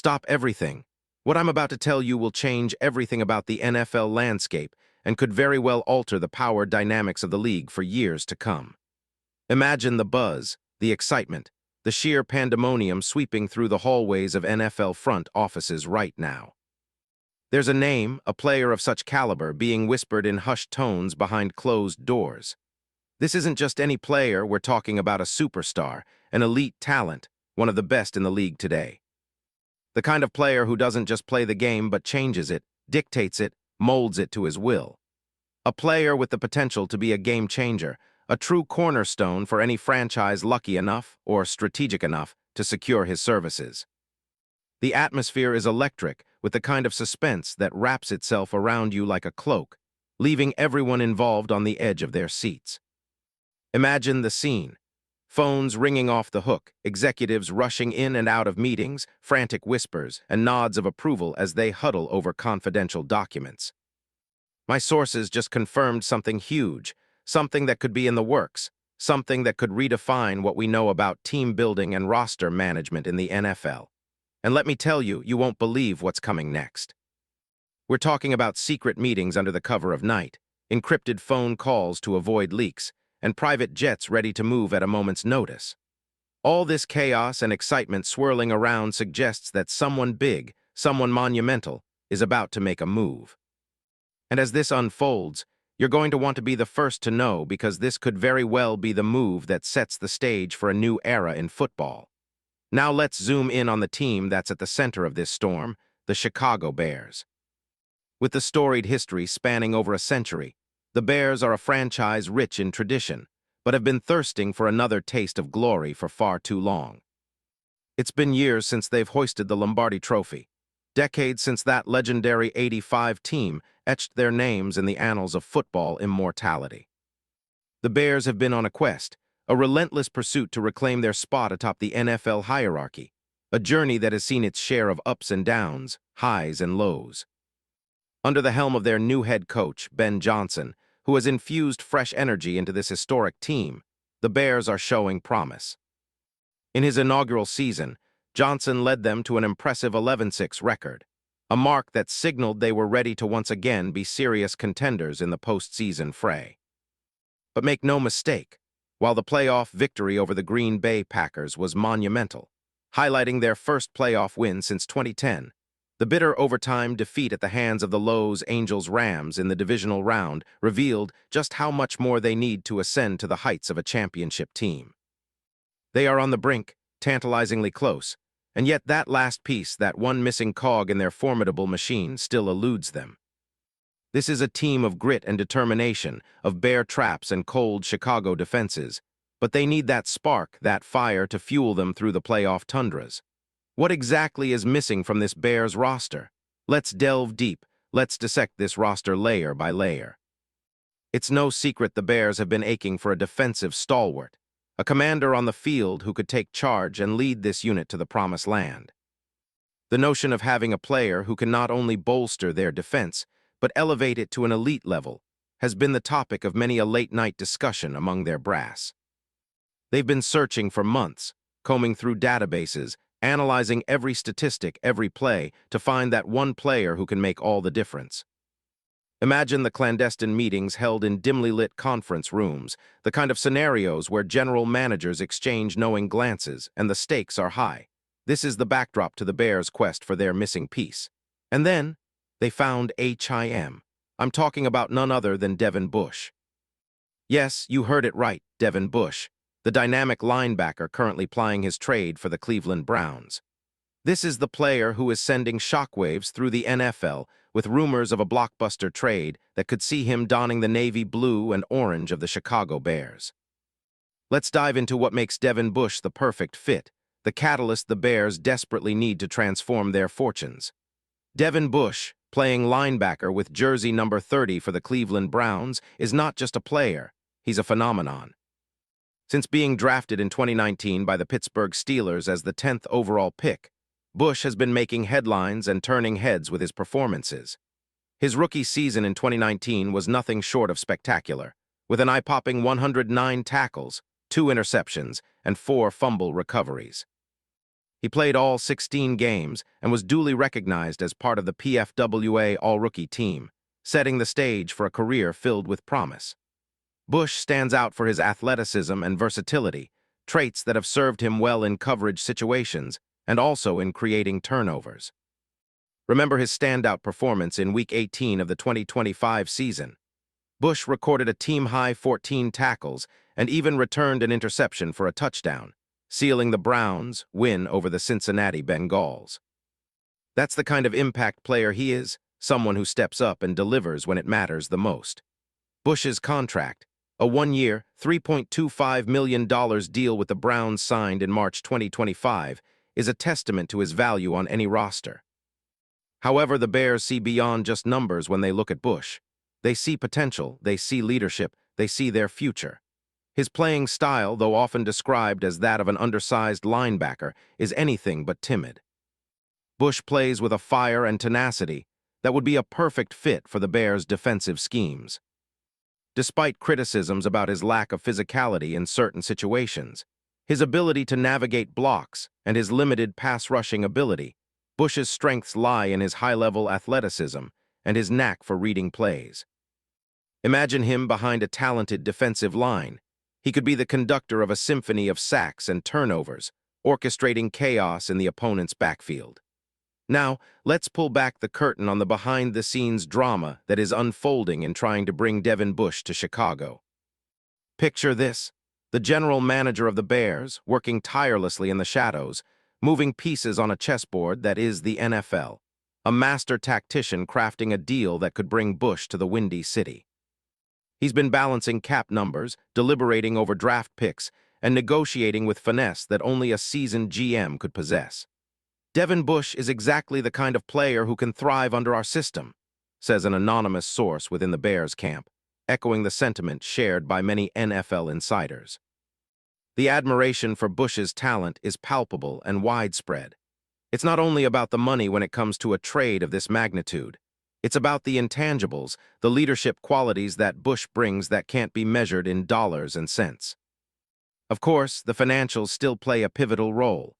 Stop everything. What I'm about to tell you will change everything about the NFL landscape and could very well alter the power dynamics of the league for years to come. Imagine the buzz, the excitement, the sheer pandemonium sweeping through the hallways of NFL front offices right now. There's a name, a player of such caliber, being whispered in hushed tones behind closed doors. This isn't just any player, we're talking about a superstar, an elite talent, one of the best in the league today. The kind of player who doesn't just play the game but changes it, dictates it, molds it to his will. A player with the potential to be a game changer, a true cornerstone for any franchise lucky enough or strategic enough to secure his services. The atmosphere is electric, with the kind of suspense that wraps itself around you like a cloak, leaving everyone involved on the edge of their seats. Imagine the scene. Phones ringing off the hook, executives rushing in and out of meetings, frantic whispers and nods of approval as they huddle over confidential documents. My sources just confirmed something huge, something that could be in the works, something that could redefine what we know about team building and roster management in the NFL. And let me tell you, you won't believe what's coming next. We're talking about secret meetings under the cover of night, encrypted phone calls to avoid leaks, and private jets ready to move at a moment's notice. All this chaos and excitement swirling around suggests that someone big, someone monumental, is about to make a move. And as this unfolds, you're going to want to be the first to know, because this could very well be the move that sets the stage for a new era in football. Now let's zoom in on the team that's at the center of this storm, the Chicago Bears. With the storied history spanning over a century, the Bears are a franchise rich in tradition, but have been thirsting for another taste of glory for far too long. It's been years since they've hoisted the Lombardi Trophy, decades since that legendary '85 team etched their names in the annals of football immortality. The Bears have been on a quest, a relentless pursuit to reclaim their spot atop the NFL hierarchy, a journey that has seen its share of ups and downs, highs and lows. Under the helm of their new head coach, Ben Johnson, who has infused fresh energy into this historic team, the Bears are showing promise. In his inaugural season, Johnson led them to an impressive 11-6 record, a mark that signaled they were ready to once again be serious contenders in the postseason fray. But make no mistake, while the playoff victory over the Green Bay Packers was monumental, highlighting their first playoff win since 2010, the bitter overtime defeat at the hands of the Los Angeles Rams in the divisional round revealed just how much more they need to ascend to the heights of a championship team. They are on the brink, tantalizingly close, and yet that last piece, that one missing cog in their formidable machine, still eludes them. This is a team of grit and determination, of bear traps and cold Chicago defenses, but they need that spark, that fire to fuel them through the playoff tundras. What exactly is missing from this Bears roster? Let's delve deep. Let's dissect this roster layer by layer. It's no secret the Bears have been aching for a defensive stalwart, a commander on the field who could take charge and lead this unit to the promised land. The notion of having a player who can not only bolster their defense, but elevate it to an elite level, has been the topic of many a late-night discussion among their brass. They've been searching for months, combing through databases, analyzing every statistic, every play, to find that one player who can make all the difference. Imagine the clandestine meetings held in dimly lit conference rooms, the kind of scenarios where general managers exchange knowing glances and the stakes are high. This is the backdrop to the Bears' quest for their missing piece. And then, they found him. I'm talking about none other than Devin Bush. Yes, you heard it right, Devin Bush, the dynamic linebacker currently plying his trade for the Cleveland Browns. This is the player who is sending shockwaves through the NFL with rumors of a blockbuster trade that could see him donning the navy blue and orange of the Chicago Bears. Let's dive into what makes Devin Bush the perfect fit, the catalyst the Bears desperately need to transform their fortunes. Devin Bush, playing linebacker with jersey number 30 for the Cleveland Browns, is not just a player, he's a phenomenon. Since being drafted in 2019 by the Pittsburgh Steelers as the 10th overall pick, Bush has been making headlines and turning heads with his performances. His rookie season in 2019 was nothing short of spectacular, with an eye-popping 109 tackles, 2 interceptions, and 4 fumble recoveries. He played all 16 games and was duly recognized as part of the PFWA All-Rookie team, setting the stage for a career filled with promise. Bush stands out for his athleticism and versatility, traits that have served him well in coverage situations and also in creating turnovers. Remember his standout performance in Week 18 of the 2025 season. Bush recorded a team-high 14 tackles and even returned an interception for a touchdown, sealing the Browns' win over the Cincinnati Bengals. That's the kind of impact player he is, someone who steps up and delivers when it matters the most. Bush's contract, a one-year, $3.25 million deal with the Browns signed in March 2025, is a testament to his value on any roster. However, the Bears see beyond just numbers when they look at Bush. They see potential, they see leadership, they see their future. His playing style, though often described as that of an undersized linebacker, is anything but timid. Bush plays with a fire and tenacity that would be a perfect fit for the Bears' defensive schemes. Despite criticisms about his lack of physicality in certain situations, his ability to navigate blocks, and his limited pass-rushing ability, Bush's strengths lie in his high-level athleticism and his knack for reading plays. Imagine him behind a talented defensive line. He could be the conductor of a symphony of sacks and turnovers, orchestrating chaos in the opponent's backfield. Now, let's pull back the curtain on the behind-the-scenes drama that is unfolding in trying to bring Devin Bush to Chicago. Picture this: the general manager of the Bears, working tirelessly in the shadows, moving pieces on a chessboard that is the NFL, a master tactician crafting a deal that could bring Bush to the Windy City. He's been balancing cap numbers, deliberating over draft picks, and negotiating with finesse that only a seasoned GM could possess. "Devin Bush is exactly the kind of player who can thrive under our system," says an anonymous source within the Bears camp, echoing the sentiment shared by many NFL insiders. The admiration for Bush's talent is palpable and widespread. It's not only about the money when it comes to a trade of this magnitude. It's about the intangibles, the leadership qualities that Bush brings that can't be measured in dollars and cents. Of course, the financials still play a pivotal role.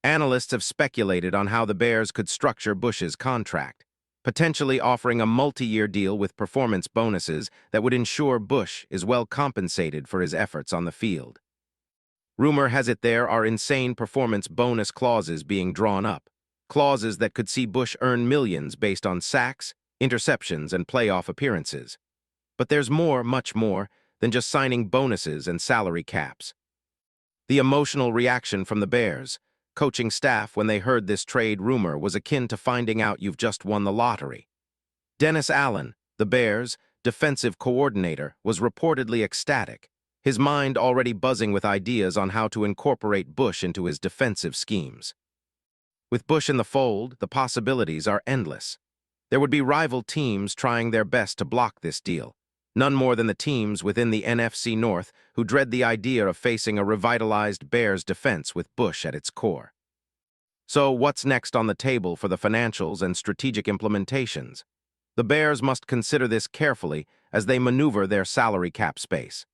Analysts have speculated on how the Bears could structure Bush's contract, potentially offering a multi-year deal with performance bonuses that would ensure Bush is well compensated for his efforts on the field. Rumor has it there are insane performance bonus clauses being drawn up, clauses that could see Bush earn millions based on sacks, interceptions, and playoff appearances. But there's more, much more, than just signing bonuses and salary caps. The emotional reaction from the Bears' coaching staff when they heard this trade rumor was akin to finding out you've just won the lottery. Dennis Allen, the Bears' defensive coordinator, was reportedly ecstatic, his mind already buzzing with ideas on how to incorporate Bush into his defensive schemes. With Bush in the fold, the possibilities are endless. There would be rival teams trying their best to block this deal, none more than the teams within the NFC North who dread the idea of facing a revitalized Bears defense with Bush at its core. So what's next on the table for the financials and strategic implementations? The Bears must consider this carefully as they maneuver their salary cap space.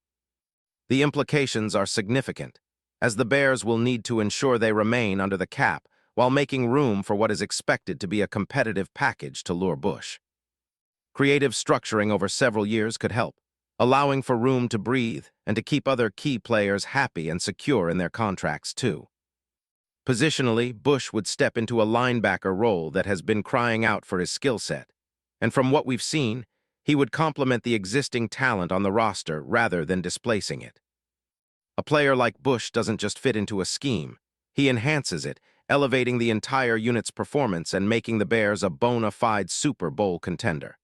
The implications are significant, as the Bears will need to ensure they remain under the cap while making room for what is expected to be a competitive package to lure Bush. Creative structuring over several years could help, allowing for room to breathe and to keep other key players happy and secure in their contracts too. Positionally, Bush would step into a linebacker role that has been crying out for his skill set, and from what we've seen, he would complement the existing talent on the roster rather than displacing it. A player like Bush doesn't just fit into a scheme, he enhances it, elevating the entire unit's performance and making the Bears a bona fide Super Bowl contender.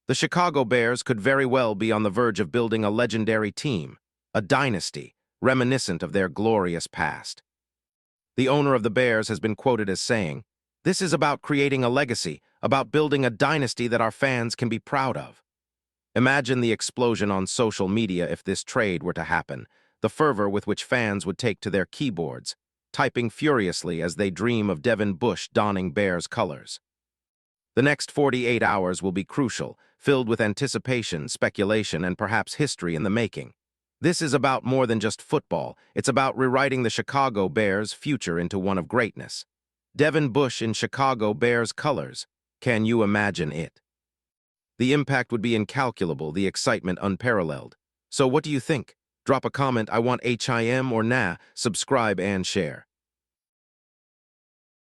The Chicago Bears could very well be on the verge of building a legendary team, a dynasty, reminiscent of their glorious past. The owner of the Bears has been quoted as saying, "This is about creating a legacy, about building a dynasty that our fans can be proud of." Imagine the explosion on social media if this trade were to happen, the fervor with which fans would take to their keyboards, typing furiously as they dream of Devin Bush donning Bears colors. The next 48 hours will be crucial, filled with anticipation, speculation, and perhaps history in the making. This is about more than just football. It's about rewriting the Chicago Bears' future into one of greatness. Devin Bush in Chicago Bears colors. Can you imagine it? The impact would be incalculable, the excitement unparalleled. So what do you think? Drop a comment, I want HIM or nah, subscribe and share.